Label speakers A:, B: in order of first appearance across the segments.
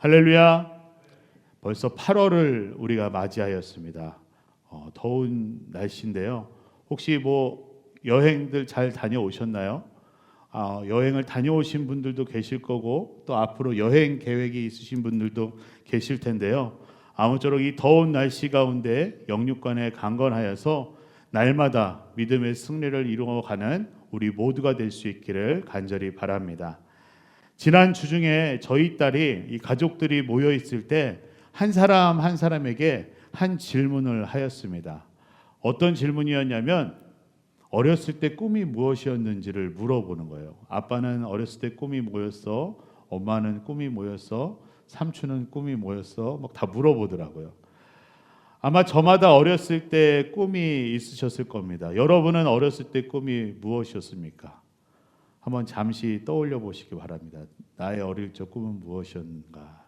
A: 할렐루야. 벌써 8월을 우리가 맞이하였습니다. 더운 날씨인데요. 혹시 여행들 잘 다녀오셨나요? 여행을 다녀오신 분들도 계실 거고 또 앞으로 여행 계획이 있으신 분들도 계실 텐데요. 아무쪼록 이 더운 날씨 가운데 영육간에 강건하여서 날마다 믿음의 승리를 이루어가는 우리 모두가 될 수 있기를 간절히 바랍니다. 지난 주 중에 저희 딸이 이 가족들이 모여 있을 때 한 사람 한 사람에게 한 질문을 하였습니다. 어떤 질문이었냐면 어렸을 때 꿈이 무엇이었는지를 물어보는 거예요. 아빠는 어렸을 때 꿈이 뭐였어? 엄마는 꿈이 뭐였어? 삼촌은 꿈이 뭐였어? 막 다 물어보더라고요. 아마 저마다 어렸을 때 꿈이 있으셨을 겁니다. 여러분은 어렸을 때 꿈이 무엇이었습니까? 한번 잠시 떠올려 보시기 바랍니다. 나의 어릴 적 꿈은 무엇이었는가?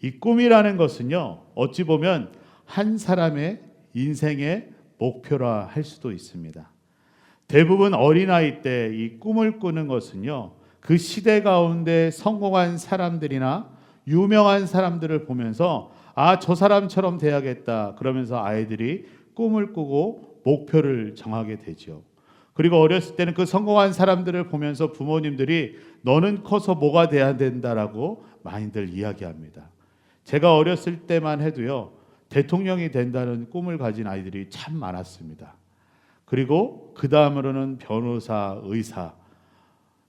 A: 이 꿈이라는 것은요, 어찌 보면 한 사람의 인생의 목표라 할 수도 있습니다. 대부분 어린아이 때 이 꿈을 꾸는 것은요, 그 시대 가운데 성공한 사람들이나 유명한 사람들을 보면서 저 사람처럼 돼야겠다 그러면서 아이들이 꿈을 꾸고 목표를 정하게 되죠. 그리고 어렸을 때는 그 성공한 사람들을 보면서 부모님들이 너는 커서 뭐가 돼야 된다라고 많이들 이야기합니다. 제가 어렸을 때만 해도요, 대통령이 된다는 꿈을 가진 아이들이 참 많았습니다. 그리고 그 다음으로는 변호사, 의사,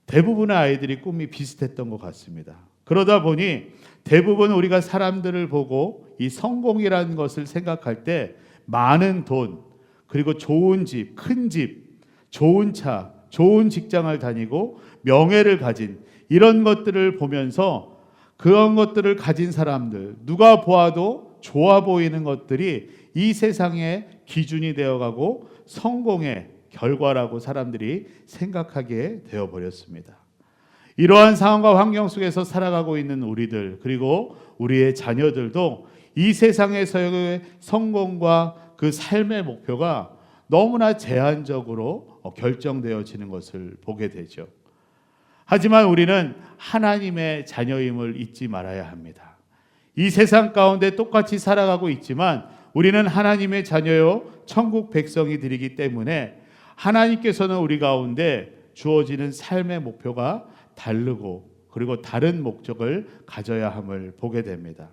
A: 대부분의 아이들이 꿈이 비슷했던 것 같습니다. 그러다 보니 대부분 우리가 사람들을 보고 이 성공이라는 것을 생각할 때 많은 돈, 그리고 좋은 집, 큰 집, 좋은 차, 좋은 직장을 다니고 명예를 가진 이런 것들을 보면서 그런 것들을 가진 사람들, 누가 보아도 좋아 보이는 것들이 이 세상의 기준이 되어가고 성공의 결과라고 사람들이 생각하게 되어버렸습니다. 이러한 상황과 환경 속에서 살아가고 있는 우리들, 그리고 우리의 자녀들도 이 세상에서의 성공과 그 삶의 목표가 너무나 제한적으로 결정되어지는 것을 보게 되죠. 하지만 우리는 하나님의 자녀임을 잊지 말아야 합니다. 이 세상 가운데 똑같이 살아가고 있지만 우리는 하나님의 자녀요 천국 백성이들이기 때문에 하나님께서는 우리 가운데 주어지는 삶의 목표가 다르고 그리고 다른 목적을 가져야 함을 보게 됩니다.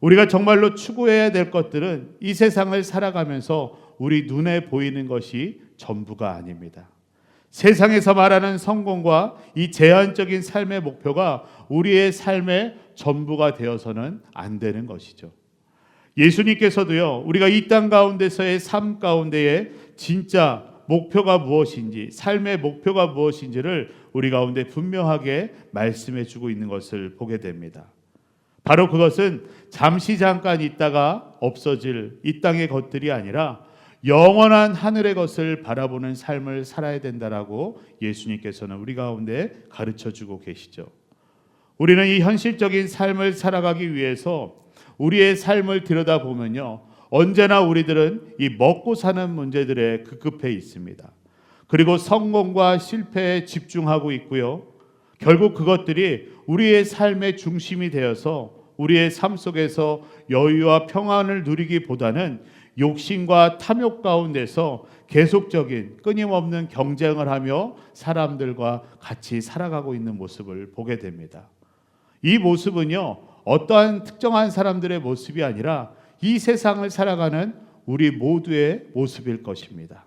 A: 우리가 정말로 추구해야 될 것들은 이 세상을 살아가면서 우리 눈에 보이는 것이 전부가 아닙니다. 세상에서 말하는 성공과 이 제한적인 삶의 목표가 우리의 삶의 전부가 되어서는 안 되는 것이죠. 예수님께서도요, 우리가 이 땅 가운데서의 삶 가운데에 진짜 목표가 무엇인지, 삶의 목표가 무엇인지를 우리 가운데 분명하게 말씀해 주고 있는 것을 보게 됩니다. 바로 그것은 잠시 잠깐 있다가 없어질 이 땅의 것들이 아니라 영원한 하늘의 것을 바라보는 삶을 살아야 된다라고 예수님께서는 우리 가운데 가르쳐 주고 계시죠. 우리는 이 현실적인 삶을 살아가기 위해서 우리의 삶을 들여다보면요, 언제나 우리들은 이 먹고 사는 문제들에 급급해 있습니다. 그리고 성공과 실패에 집중하고 있고요, 결국 그것들이 우리의 삶의 중심이 되어서 우리의 삶 속에서 여유와 평안을 누리기보다는 욕심과 탐욕 가운데서 계속적인 끊임없는 경쟁을 하며 사람들과 같이 살아가고 있는 모습을 보게 됩니다. 이 모습은요, 어떠한 특정한 사람들의 모습이 아니라 이 세상을 살아가는 우리 모두의 모습일 것입니다.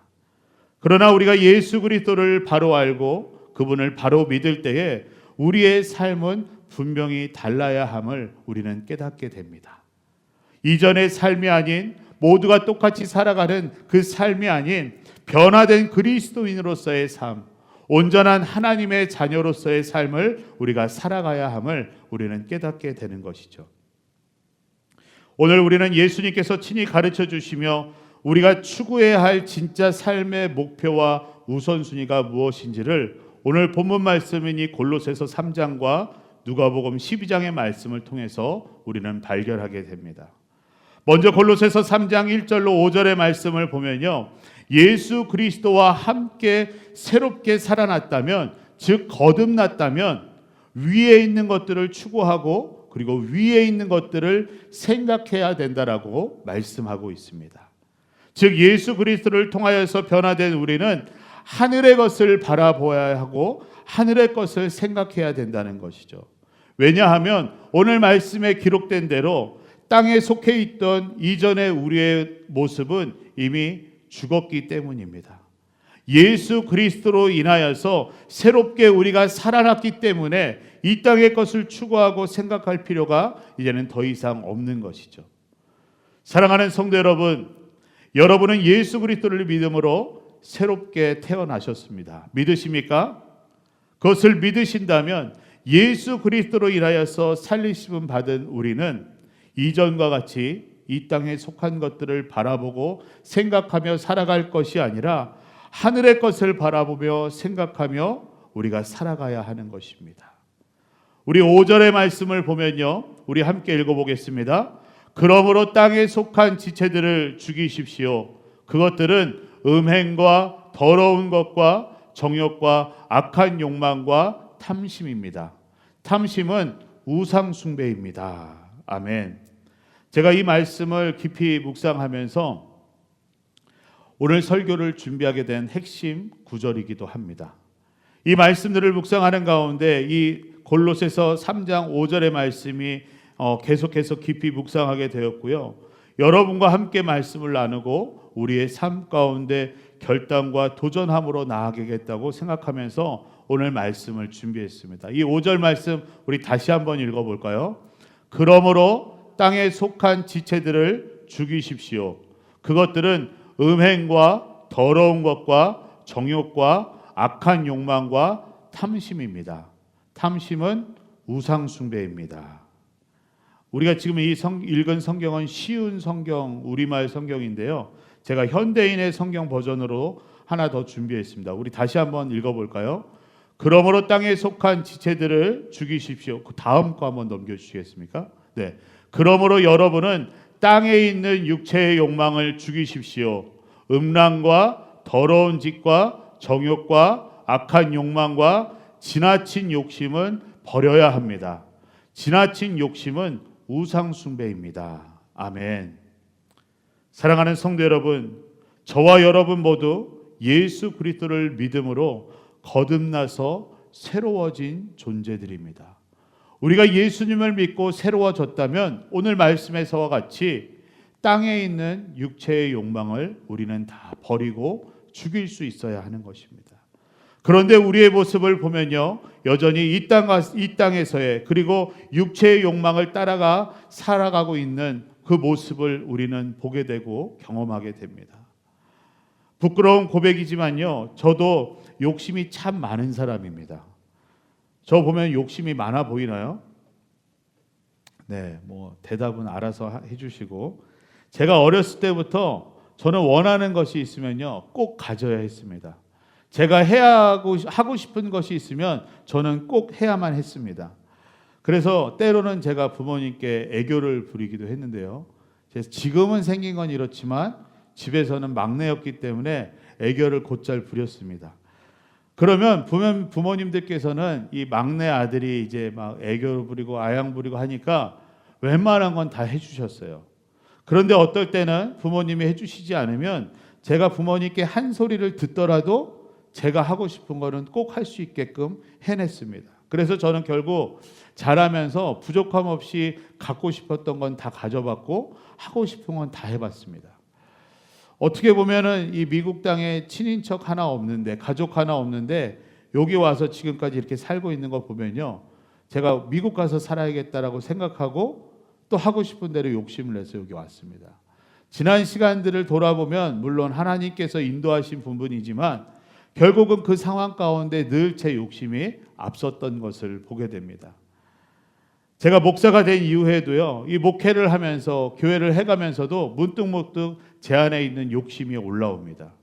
A: 그러나 우리가 예수 그리스도를 바로 알고 그분을 바로 믿을 때에 우리의 삶은 분명히 달라야 함을 우리는 깨닫게 됩니다. 이전의 삶이 아닌 모두가 똑같이 살아가는 그 삶이 아닌 변화된 그리스도인으로서의 삶, 온전한 하나님의 자녀로서의 삶을 우리가 살아가야 함을 우리는 깨닫게 되는 것이죠. 오늘 우리는 예수님께서 친히 가르쳐 주시며 우리가 추구해야 할 진짜 삶의 목표와 우선순위가 무엇인지를 오늘 본문 말씀인 이 골로새서 3장과 누가복음 12장의 말씀을 통해서 우리는 발견하게 됩니다. 먼저 골로새서 3장 1절로 5절의 말씀을 보면요, 예수 그리스도와 함께 새롭게 살아났다면, 즉 거듭났다면 위에 있는 것들을 추구하고 그리고 위에 있는 것들을 생각해야 된다라고 말씀하고 있습니다. 즉 예수 그리스도를 통하여서 변화된 우리는 하늘의 것을 바라보아야 하고 하늘의 것을 생각해야 된다는 것이죠. 왜냐하면 오늘 말씀에 기록된 대로 땅에 속해 있던 이전의 우리의 모습은 이미 죽었기 때문입니다. 예수 그리스도로 인하여서 새롭게 우리가 살아났기 때문에 이 땅의 것을 추구하고 생각할 필요가 이제는 더 이상 없는 것이죠. 사랑하는 성도 여러분, 여러분은 예수 그리스도를 믿음으로 새롭게 태어나셨습니다. 믿으십니까? 그것을 믿으신다면 예수 그리스도로 인하여서 살리심을 받은 우리는 이전과 같이 이 땅에 속한 것들을 바라보고 생각하며 살아갈 것이 아니라 하늘의 것을 바라보며 생각하며 우리가 살아가야 하는 것입니다. 우리 5절의 말씀을 보면요, 우리 함께 읽어보겠습니다. 그러므로 땅에 속한 지체들을 죽이십시오. 그것들은 음행과 더러운 것과 정욕과 악한 욕망과 탐심입니다. 탐심은 우상 숭배입니다. 아멘. 제가 이 말씀을 깊이 묵상하면서 오늘 설교를 준비하게 된 핵심 구절이기도 합니다. 이 말씀들을 묵상하는 가운데 이 골로새서 3장 5절의 말씀이 계속해서 깊이 묵상하게 되었고요. 여러분과 함께 말씀을 나누고 우리의 삶 가운데 결단과 도전함으로 나아가겠다고 생각하면서 오늘 말씀을 준비했습니다. 이 5절 말씀 우리 다시 한번 읽어볼까요? 그러므로 땅에 속한 지체들을 죽이십시오. 그것들은 음행과 더러운 것과 정욕과 악한 욕망과 탐심입니다. 탐심은 우상 숭배입니다. 우리가 지금 읽은 성경은 쉬운 성경, 우리말 성경인데요. 제가 현대인의 성경 버전으로 하나 더 준비했습니다. 우리 다시 한번 읽어볼까요? 그러므로 땅에 속한 지체들을 죽이십시오. 그 다음 거 한번 넘겨주시겠습니까? 네. 그러므로 여러분은 땅에 있는 육체의 욕망을 죽이십시오. 음란과 더러운 짓과 정욕과 악한 욕망과 지나친 욕심은 버려야 합니다. 지나친 욕심은 우상 숭배입니다. 아멘. 사랑하는 성도 여러분, 저와 여러분 모두 예수 그리스도를 믿음으로 거듭나서 새로워진 존재들입니다. 우리가 예수님을 믿고 새로워졌다면 오늘 말씀에서와 같이 땅에 있는 육체의 욕망을 우리는 다 버리고 죽일 수 있어야 하는 것입니다. 그런데 우리의 모습을 보면요, 여전히 이 땅에서의 그리고 육체의 욕망을 따라가 살아가고 있는 그 모습을 우리는 보게 되고 경험하게 됩니다. 부끄러운 고백이지만요, 저도 욕심이 참 많은 사람입니다. 저 보면 욕심이 많아 보이나요? 네, 뭐 대답은 알아서 해주시고, 제가 어렸을 때부터 저는 원하는 것이 있으면요 꼭 가져야 했습니다. 제가 하고 싶은 것이 있으면 저는 꼭 해야만 했습니다. 그래서 때로는 제가 부모님께 애교를 부리기도 했는데요. 지금은 생긴 건 이렇지만 집에서는 막내였기 때문에 애교를 곧잘 부렸습니다. 그러면 부모님들께서는 이 막내 아들이 이제 막 애교를 부리고 아양 부리고 하니까 웬만한 건 다 해주셨어요. 그런데 어떨 때는 부모님이 해주시지 않으면 제가 부모님께 한 소리를 듣더라도 제가 하고 싶은 거는 꼭 할 수 있게끔 해냈습니다. 그래서 저는 결국 자라면서 부족함 없이 갖고 싶었던 건 다 가져봤고 하고 싶은 건 다 해봤습니다. 어떻게 보면은 이 미국 땅에 친인척 하나 없는데, 가족 하나 없는데 여기 와서 지금까지 이렇게 살고 있는 거 보면요, 제가 미국 가서 살아야겠다라고 생각하고 또 하고 싶은 대로 욕심을 내서 여기 왔습니다. 지난 시간들을 돌아보면 물론 하나님께서 인도하신 부분이지만 결국은 그 상황 가운데 늘 제 욕심이 앞섰던 것을 보게 됩니다. 제가 목사가 된 이후에도요, 이 목회를 하면서 교회를 해가면서도 문득문득 제 안에 있는 욕심이 올라옵니다.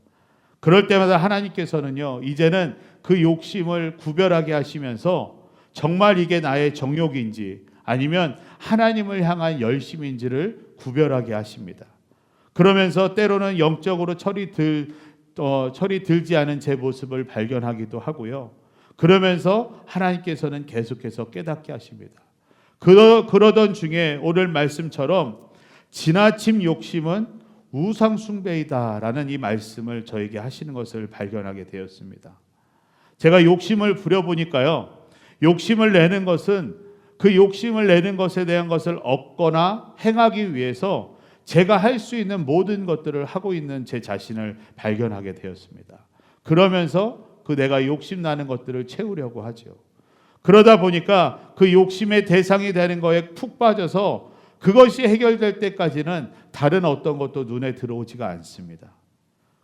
A: 그럴 때마다 하나님께서는요, 이제는 그 욕심을 구별하게 하시면서 정말 이게 나의 정욕인지 아니면 하나님을 향한 열심인지를 구별하게 하십니다. 그러면서 때로는 영적으로 철이 들지 않은 제 모습을 발견하기도 하고요. 그러면서 하나님께서는 계속해서 깨닫게 하십니다. 그러던 중에 오늘 말씀처럼 지나친 욕심은 우상 숭배이다라는 이 말씀을 저에게 하시는 것을 발견하게 되었습니다. 제가 욕심을 부려보니까요, 욕심을 내는 것은 그 욕심을 내는 것에 대한 것을 얻거나 행하기 위해서 제가 할 수 있는 모든 것들을 하고 있는 제 자신을 발견하게 되었습니다. 그러면서 그 내가 욕심나는 것들을 채우려고 하죠. 그러다 보니까 그 욕심의 대상이 되는 거에 푹 빠져서 그것이 해결될 때까지는 다른 어떤 것도 눈에 들어오지가 않습니다.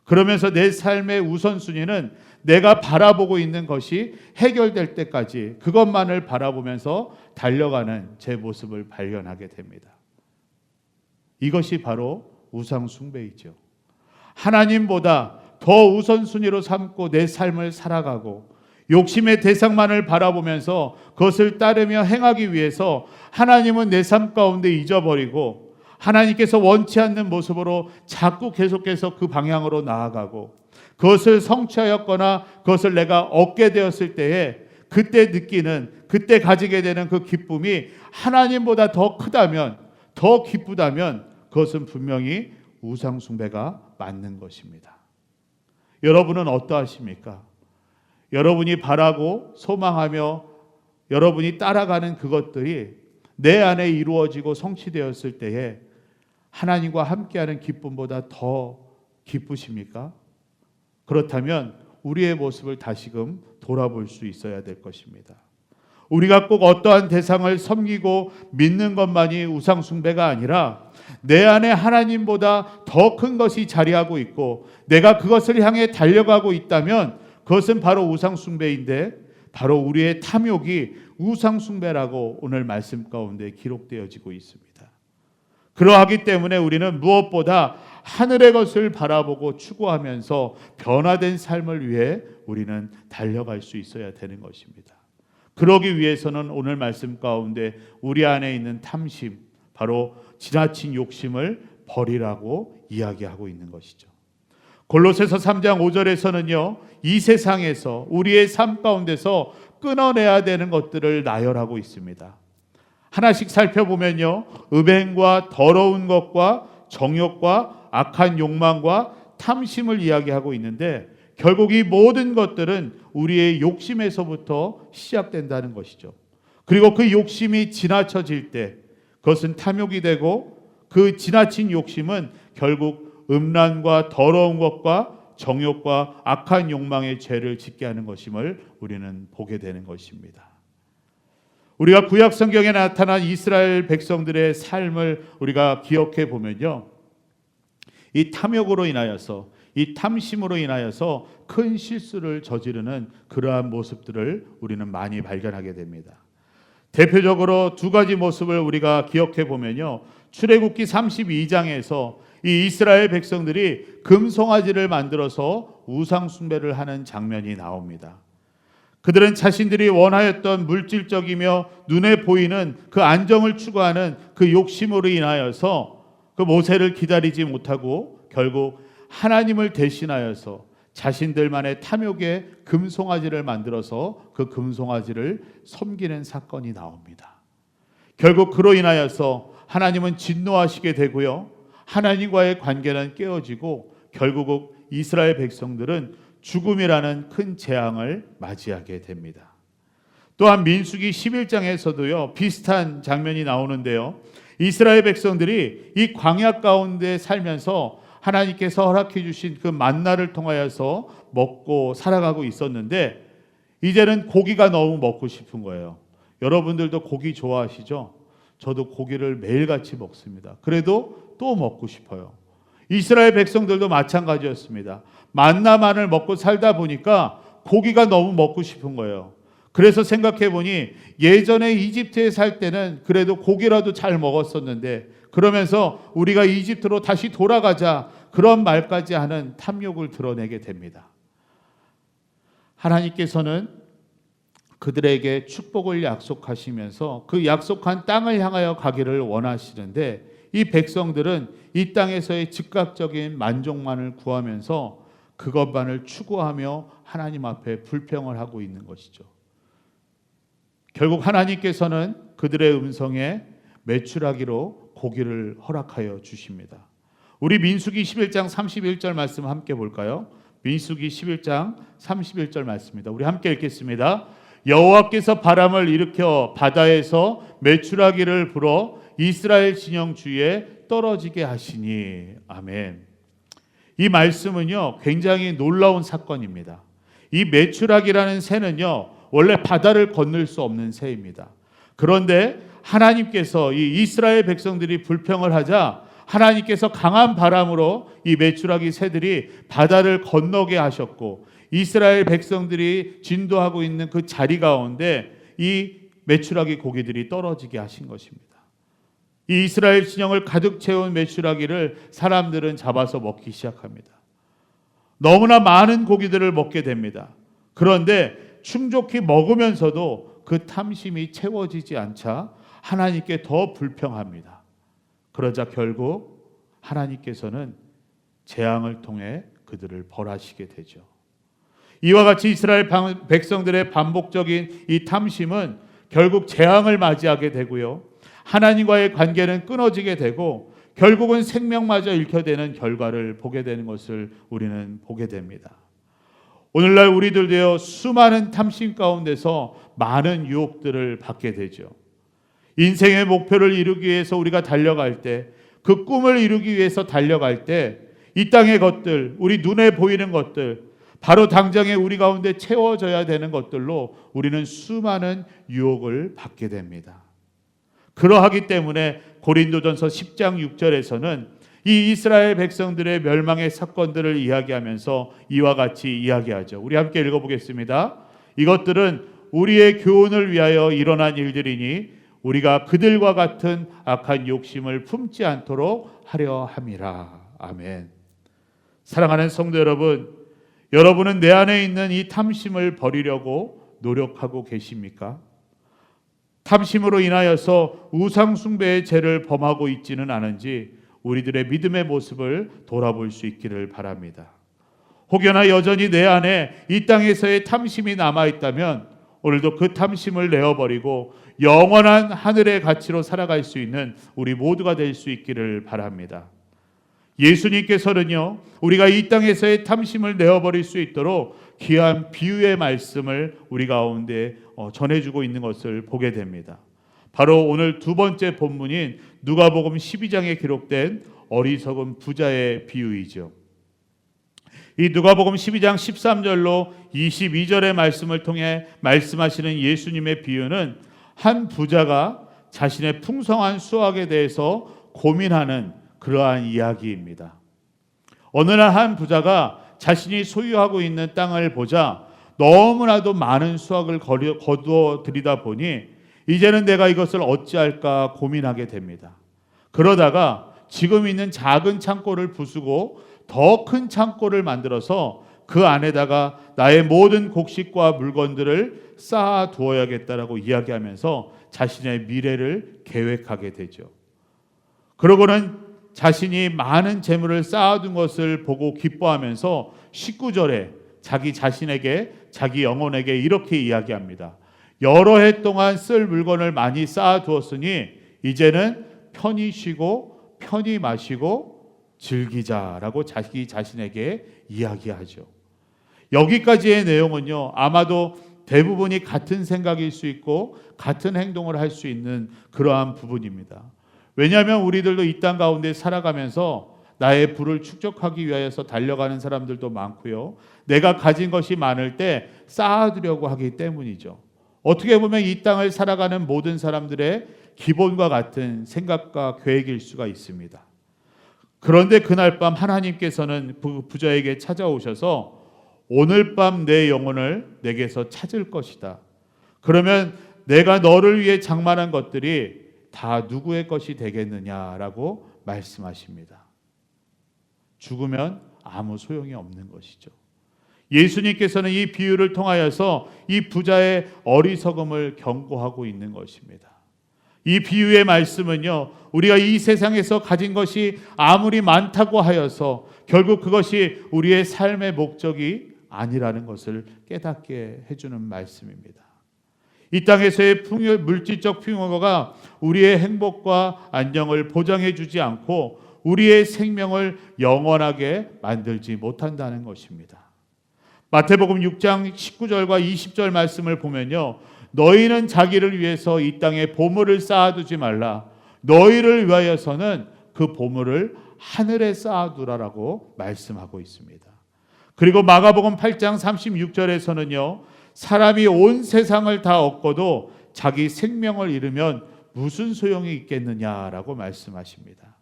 A: 그러면서 내 삶의 우선순위는 내가 바라보고 있는 것이 해결될 때까지 그것만을 바라보면서 달려가는 제 모습을 발견하게 됩니다. 이것이 바로 우상 숭배이죠. 하나님보다 더 우선순위로 삼고 내 삶을 살아가고 욕심의 대상만을 바라보면서 그것을 따르며 행하기 위해서 하나님은 내 삶 가운데 잊어버리고 하나님께서 원치 않는 모습으로 자꾸 계속해서 그 방향으로 나아가고 그것을 성취하였거나 그것을 내가 얻게 되었을 때에 그때 느끼는, 그때 가지게 되는 그 기쁨이 하나님보다 더 크다면, 더 기쁘다면 그것은 분명히 우상 숭배가 맞는 것입니다. 여러분은 어떠하십니까? 여러분이 바라고 소망하며 여러분이 따라가는 그것들이 내 안에 이루어지고 성취되었을 때에 하나님과 함께하는 기쁨보다 더 기쁘십니까? 그렇다면 우리의 모습을 다시금 돌아볼 수 있어야 될 것입니다. 우리가 꼭 어떠한 대상을 섬기고 믿는 것만이 우상 숭배가 아니라 내 안에 하나님보다 더 큰 것이 자리하고 있고 내가 그것을 향해 달려가고 있다면 그것은 바로 우상 숭배인데 바로 우리의 탐욕이 우상 숭배라고 오늘 말씀 가운데 기록되어지고 있습니다. 그러하기 때문에 우리는 무엇보다 하늘의 것을 바라보고 추구하면서 변화된 삶을 위해 우리는 달려갈 수 있어야 되는 것입니다. 그러기 위해서는 오늘 말씀 가운데 우리 안에 있는 탐심, 바로 지나친 욕심을 버리라고 이야기하고 있는 것이죠. 골로새서 3장 5절에서는요, 이 세상에서 우리의 삶 가운데서 끊어내야 되는 것들을 나열하고 있습니다. 하나씩 살펴보면요, 음행과 더러운 것과 정욕과 악한 욕망과 탐심을 이야기하고 있는데 결국 이 모든 것들은 우리의 욕심에서부터 시작된다는 것이죠. 그리고 그 욕심이 지나쳐질 때 그것은 탐욕이 되고 그 지나친 욕심은 결국 음란과 더러운 것과 정욕과 악한 욕망의 죄를 짓게 하는 것임을 우리는 보게 되는 것입니다. 우리가 구약 성경에 나타난 이스라엘 백성들의 삶을 우리가 기억해 보면요, 이 탐욕으로 인하여서, 이 탐심으로 인하여서 큰 실수를 저지르는 그러한 모습들을 우리는 많이 발견하게 됩니다. 대표적으로 두 가지 모습을 우리가 기억해 보면요, 출애굽기 32장에서 이 이스라엘 백성들이 금송아지를 만들어서 우상 숭배를 하는 장면이 나옵니다. 그들은 자신들이 원하였던 물질적이며 눈에 보이는 그 안정을 추구하는 그 욕심으로 인하여서 그 모세를 기다리지 못하고 결국 하나님을 대신하여서 자신들만의 탐욕의 금송아지를 만들어서 그 금송아지를 섬기는 사건이 나옵니다. 결국 그로 인하여서 하나님은 진노하시게 되고요, 하나님과의 관계는 깨어지고 결국 이스라엘 백성들은 죽음이라는 큰 재앙을 맞이하게 됩니다. 또한 민수기 11장에서도요 비슷한 장면이 나오는데요, 이스라엘 백성들이 이 광야 가운데 살면서 하나님께서 허락해 주신 그 만나를 통하여서 먹고 살아가고 있었는데 이제는 고기가 너무 먹고 싶은 거예요. 여러분들도 고기 좋아하시죠? 저도 고기를 매일같이 먹습니다. 그래도 또 먹고 싶어요. 이스라엘 백성들도 마찬가지였습니다. 만나만을 먹고 살다 보니까 고기가 너무 먹고 싶은 거예요. 그래서 생각해 보니 예전에 이집트에 살 때는 그래도 고기라도 잘 먹었었는데 그러면서 우리가 이집트로 다시 돌아가자, 그런 말까지 하는 탐욕을 드러내게 됩니다. 하나님께서는 그들에게 축복을 약속하시면서 그 약속한 땅을 향하여 가기를 원하시는데 이 백성들은 이 땅에서의 즉각적인 만족만을 구하면서 그것만을 추구하며 하나님 앞에 불평을 하고 있는 것이죠. 결국 하나님께서는 그들의 음성에 매출하기로 고기를 허락하여 주십니다. 우리 민수기 11장 31절 말씀 함께 볼까요? 민수기 11장 31절 말씀입니다. 우리 함께 읽겠습니다. 여호와께서 바람을 일으켜 바다에서 메추라기를 불어 이스라엘 진영 주위에 떨어지게 하시니. 아멘. 이 말씀은요, 굉장히 놀라운 사건입니다. 이 메추라기라는 새는요, 원래 바다를 건널 수 없는 새입니다. 그런데 하나님께서 이 이스라엘 백성들이 불평을 하자 하나님께서 강한 바람으로 이 메추라기 새들이 바다를 건너게 하셨고, 이스라엘 백성들이 진도하고 있는 그 자리 가운데 이 메추라기 고기들이 떨어지게 하신 것입니다. 이 이스라엘 진영을 가득 채운 메추라기를 사람들은 잡아서 먹기 시작합니다. 너무나 많은 고기들을 먹게 됩니다. 그런데 충족히 먹으면서도 그 탐심이 채워지지 않자 하나님께 더 불평합니다. 그러자 결국 하나님께서는 재앙을 통해 그들을 벌하시게 되죠. 이와 같이 이스라엘 백성들의 반복적인 이 탐심은 결국 재앙을 맞이하게 되고요, 하나님과의 관계는 끊어지게 되고 결국은 생명마저 잃게 되는 결과를 보게 되는 것을 우리는 보게 됩니다. 오늘날 우리들도요, 수많은 탐심 가운데서 많은 유혹들을 받게 되죠. 인생의 목표를 이루기 위해서 우리가 달려갈 때, 그 꿈을 이루기 위해서 달려갈 때, 이 땅의 것들, 우리 눈에 보이는 것들, 바로 당장에 우리 가운데 채워져야 되는 것들로 우리는 수많은 유혹을 받게 됩니다. 그러하기 때문에 고린도전서 10장 6절에서는 이 이스라엘 백성들의 멸망의 사건들을 이야기하면서 이와 같이 이야기하죠. 우리 함께 읽어보겠습니다. 이것들은 우리의 교훈을 위하여 일어난 일들이니 우리가 그들과 같은 악한 욕심을 품지 않도록 하려 함이라. 아멘. 사랑하는 성도 여러분, 여러분은 내 안에 있는 이 탐심을 버리려고 노력하고 계십니까? 탐심으로 인하여서 우상 숭배의 죄를 범하고 있지는 않은지 우리들의 믿음의 모습을 돌아볼 수 있기를 바랍니다. 혹여나 여전히 내 안에 이 땅에서의 탐심이 남아있다면 오늘도 그 탐심을 내어버리고 영원한 하늘의 가치로 살아갈 수 있는 우리 모두가 될 수 있기를 바랍니다. 예수님께서는요, 우리가 이 땅에서의 탐심을 내어버릴 수 있도록 귀한 비유의 말씀을 우리 가운데 전해주고 있는 것을 보게 됩니다. 바로 오늘 두 번째 본문인 누가복음 12장에 기록된 어리석은 부자의 비유이죠. 이 누가복음 12장 13절로 22절의 말씀을 통해 말씀하시는 예수님의 비유는 한 부자가 자신의 풍성한 수확에 대해서 고민하는 그러한 이야기입니다. 어느 날 한 부자가 자신이 소유하고 있는 땅을 보자 너무나도 많은 수확을 거두어 들이다 보니 이제는 내가 이것을 어찌할까 고민하게 됩니다. 그러다가 지금 있는 작은 창고를 부수고 더 큰 창고를 만들어서 그 안에다가 나의 모든 곡식과 물건들을 쌓아 두어야겠다라고 이야기하면서 자신의 미래를 계획하게 되죠. 그러고는 자신이 많은 재물을 쌓아둔 것을 보고 기뻐하면서 19절에 자기 자신에게, 자기 영혼에게 이렇게 이야기합니다. 여러 해 동안 쓸 물건을 많이 쌓아두었으니 이제는 편히 쉬고 편히 마시고 즐기자라고 자기 자신에게 이야기하죠. 여기까지의 내용은요, 아마도 대부분이 같은 생각일 수 있고 같은 행동을 할 수 있는 그러한 부분입니다. 왜냐하면 우리들도 이 땅 가운데 살아가면서 나의 부를 축적하기 위하여서 달려가는 사람들도 많고요, 내가 가진 것이 많을 때 쌓아두려고 하기 때문이죠. 어떻게 보면 이 땅을 살아가는 모든 사람들의 기본과 같은 생각과 계획일 수가 있습니다. 그런데 그날 밤 하나님께서는 부자에게 찾아오셔서 오늘 밤 내 영혼을 내게서 찾을 것이다. 그러면 내가 너를 위해 장만한 것들이 다 누구의 것이 되겠느냐라고 말씀하십니다. 죽으면 아무 소용이 없는 것이죠. 예수님께서는 이 비유를 통하여서 이 부자의 어리석음을 경고하고 있는 것입니다. 이 비유의 말씀은요, 우리가 이 세상에서 가진 것이 아무리 많다고 하여서 결국 그것이 우리의 삶의 목적이 아니라는 것을 깨닫게 해주는 말씀입니다. 이 땅에서의 물질적 풍요가 우리의 행복과 안정을 보장해 주지 않고 우리의 생명을 영원하게 만들지 못한다는 것입니다. 마태복음 6장 19절과 20절 말씀을 보면요, 너희는 자기를 위해서 이 땅에 보물을 쌓아두지 말라. 너희를 위하여서는 그 보물을 하늘에 쌓아두라라고 말씀하고 있습니다. 그리고 마가복음 8장 36절에서는요, 사람이 온 세상을 다 얻고도 자기 생명을 잃으면 무슨 소용이 있겠느냐라고 말씀하십니다.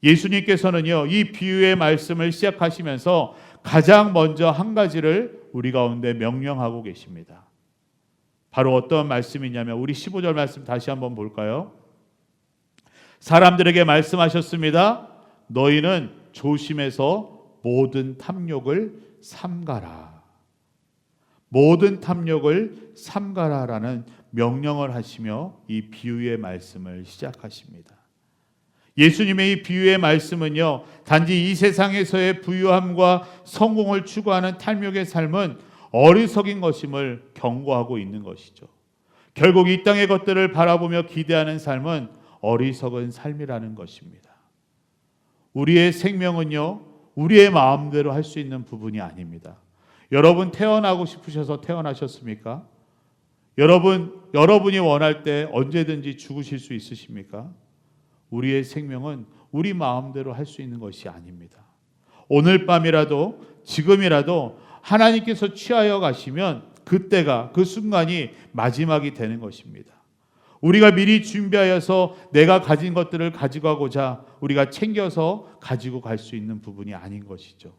A: 예수님께서는요, 이 비유의 말씀을 시작하시면서 가장 먼저 한 가지를 우리 가운데 명령하고 계십니다. 바로 어떤 말씀이냐면 우리 15절 말씀 다시 한번 볼까요? 사람들에게 말씀하셨습니다. 너희는 조심해서 모든 탐욕을 삼가라. 모든 탐욕을 삼가라라는 명령을 하시며 이 비유의 말씀을 시작하십니다. 예수님의 이 비유의 말씀은요, 단지 이 세상에서의 부유함과 성공을 추구하는 탐욕의 삶은 어리석인 것임을 경고하고 있는 것이죠. 결국 이 땅의 것들을 바라보며 기대하는 삶은 어리석은 삶이라는 것입니다. 우리의 생명은요, 우리의 마음대로 할 수 있는 부분이 아닙니다. 여러분 태어나고 싶으셔서 태어나셨습니까? 여러분이 원할 때 언제든지 죽으실 수 있으십니까? 우리의 생명은 우리 마음대로 할 수 있는 것이 아닙니다. 오늘 밤이라도 지금이라도 하나님께서 취하여 가시면 그때가 그 순간이 마지막이 되는 것입니다. 우리가 미리 준비하여서 내가 가진 것들을 가지고 가고자 우리가 챙겨서 가지고 갈 수 있는 부분이 아닌 것이죠.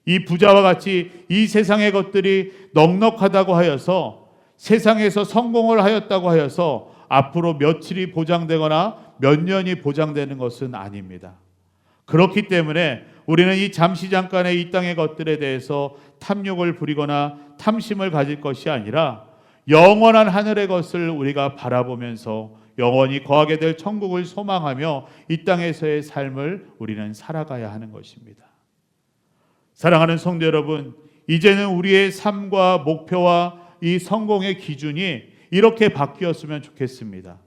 A: 이 부자와 같이 이 세상의 것들이 넉넉하다고 하여서 세상에서 성공을 하였다고 하여서 앞으로 며칠이 보장되거나 몇 년이 보장되는 것은 아닙니다. 그렇기 때문에 우리는 이 잠시 잠깐의 이 땅의 것들에 대해서 탐욕을 부리거나 탐심을 가질 것이 아니라 영원한 하늘의 것을 우리가 바라보면서 영원히 거하게 될 천국을 소망하며 이 땅에서의 삶을 우리는 살아가야 하는 것입니다. 사랑하는 성도 여러분, 이제는 우리의 삶과 목표와 이 성공의 기준이 이렇게 바뀌었으면 좋겠습니다.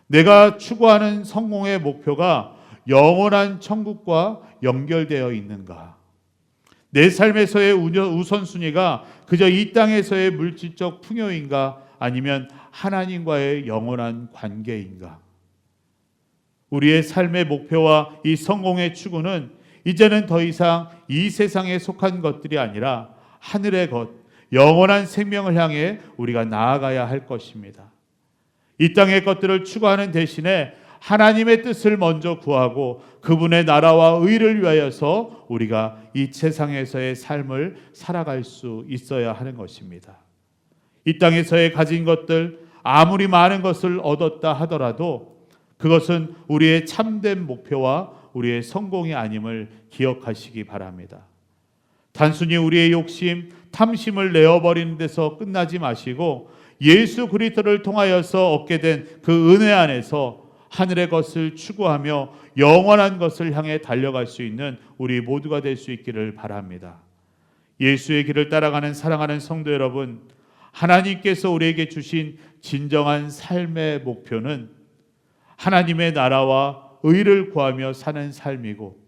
A: 내가 추구하는 성공의 목표가 영원한 천국과 연결되어 있는가? 내 삶에서의 우선순위가 그저 이 땅에서의 물질적 풍요인가? 아니면 하나님과의 영원한 관계인가? 우리의 삶의 목표와 이 성공의 추구는 이제는 더 이상 이 세상에 속한 것들이 아니라 하늘의 것, 영원한 생명을 향해 우리가 나아가야 할 것입니다. 이 땅의 것들을 추구하는 대신에 하나님의 뜻을 먼저 구하고 그분의 나라와 의를 위하여서 우리가 이 세상에서의 삶을 살아갈 수 있어야 하는 것입니다. 이 땅에서의 가진 것들, 아무리 많은 것을 얻었다 하더라도 그것은 우리의 참된 목표와 우리의 성공이 아님을 기억하시기 바랍니다. 단순히 우리의 욕심, 탐심을 내어버리는 데서 끝나지 마시고 예수 그리스도를 통하여서 얻게 된 그 은혜 안에서 하늘의 것을 추구하며 영원한 것을 향해 달려갈 수 있는 우리 모두가 될 수 있기를 바랍니다. 예수의 길을 따라가는 사랑하는 성도 여러분, 하나님께서 우리에게 주신 진정한 삶의 목표는 하나님의 나라와 의를 구하며 사는 삶이고,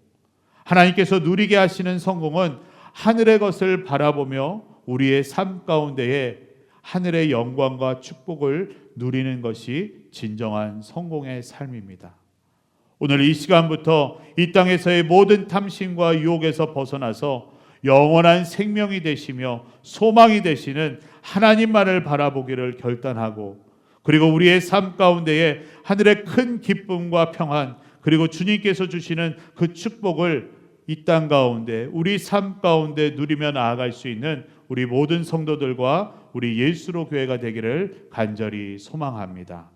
A: 하나님께서 누리게 하시는 성공은 하늘의 것을 바라보며 우리의 삶 가운데에 하늘의 영광과 축복을 누리는 것이 진정한 성공의 삶입니다. 오늘 이 시간부터 이 땅에서의 모든 탐심과 유혹에서 벗어나서 영원한 생명이 되시며 소망이 되시는 하나님만을 바라보기를 결단하고, 그리고 우리의 삶 가운데에 하늘의 큰 기쁨과 평안, 그리고 주님께서 주시는 그 축복을 이 땅 가운데 우리 삶 가운데 누리며 나아갈 수 있는 우리 모든 성도들과 우리 예수로 교회가 되기를 간절히 소망합니다.